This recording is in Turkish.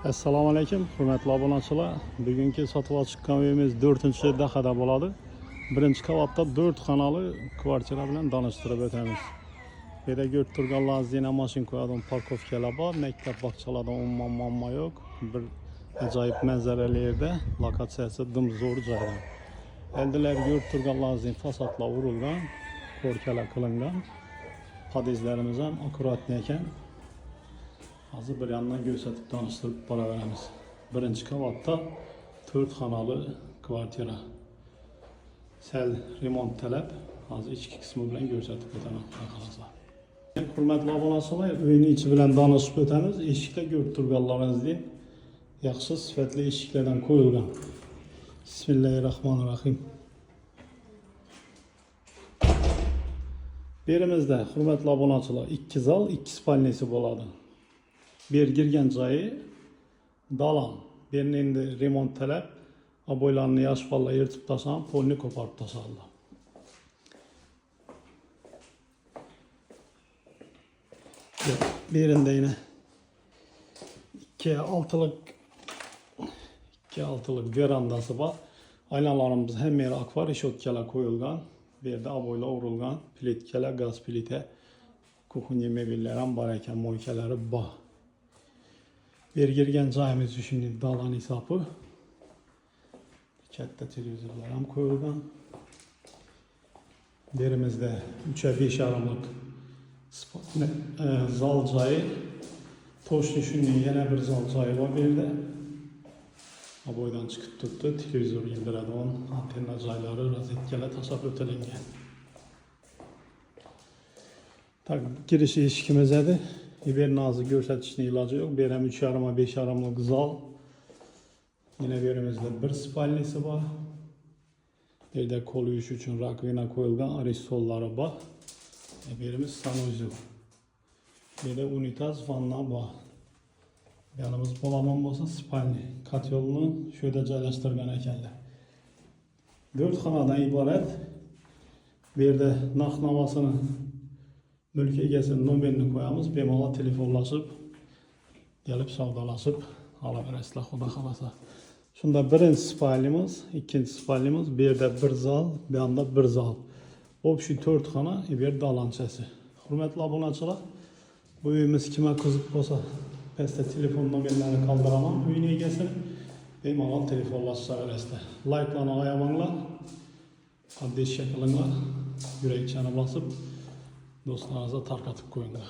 Assalomu alaykum, hurmatli obunachilar. Bugungi sotuvga chiqqan uyimiz 4-dahada bo'ladi. Birinchi qavatda 4 xonali kvartira bilan tanishtirib o'tamiz. Bu yerda ko'rib turganlaringizdek mashina qo'yadigan parkovkalar bor, maktab bog'chalardan umuman muammo yo'q. Bir ajoyib manzarali yerda, lokatsiyasi dim zo'r joyda. Eldilar ko'rib turganlaringizdek fasadlar urilgan, ko'rkalar qilingan. Podizlarimiz ham akkuratli ekan. Hazır bir yandan gösterip tanıştırıp boraveramiz. Birinchi qavatda 4 xonali kvartira. Sel remont talab. Hozir ichki qismi bilan ko'rsatib o'taman. Hurmatli obunachilar, uyning ichi bilan tanishib o'tamiz. Eshikda ko'rib turganlaringizdek yaxshi sifatli eshiklardan qo'yilgan. Bismillahirrohmanirrohim. Berimizde hurmatli obunachilar 2 zal, 2 spalnisi bo'ladi. Bir girgen joyi dalan. Birinin endi remont talab. Aboylarını yaş falla yırtıp taşan, polni koparıp taşarlar. Birinde yine 2 altılık verandası var. Aynalarımız hem yeri akvar işotkeler koyulgan. Bir de aboyla urulgan. Plitkeler, gaz plite. Kuhunye mebillerin var eken moykeleri var. Bir girgen joyimiz şimdi dalan hesabı. Katta televizorlar ham koyulgan. Berimizde 3'e 5 aramlık zal joyi. Toşlu şimdi yine bir zal joyi var bir de. Aboydan çıkıp tuttu. Televizor yıldıradigan antenna joylari rozetkalar tashlab o'tilgan. Tak giriş eshigimiz edi. Bir nazı gösterişine ilacı yok. Bir hem 3,5 5 aramlık zal. Yine birimizde bir spalnisi var. Bir de kol uyuş için rakvina koyulgan arisolları var. Birimiz sanuzul. Bir de unitaz vanna var. Yanımız bolaman olsa spalni. Kat yolunu şöyle joylashtirgan ekanlar. 4 xonadan ibaret. Bir de narx-navosini mülk egesinin nomerini koyamiz. Bemalol telefonlaşıp, gelip savdolaşıp alaverasizlar, xudo xolasa. Shunda birinchi spalnimiz, ikkinchi spalnimiz, bu yerda bir zal, bu yoqda bir zal. Общий 4 xona, bu yer dalanchasi. Hurmatli obunachilar, bu uyimiz kimga qiziq bo'lsa, pastda telefon nomerlarini qoldiraman. Uyning egasini bemalol telefonlashaverasizlar. Like'larni qo'yamanglar, qaddiy qilinglar, yurakchani bosib do'stlaringizga tarqatib qo'yinglar.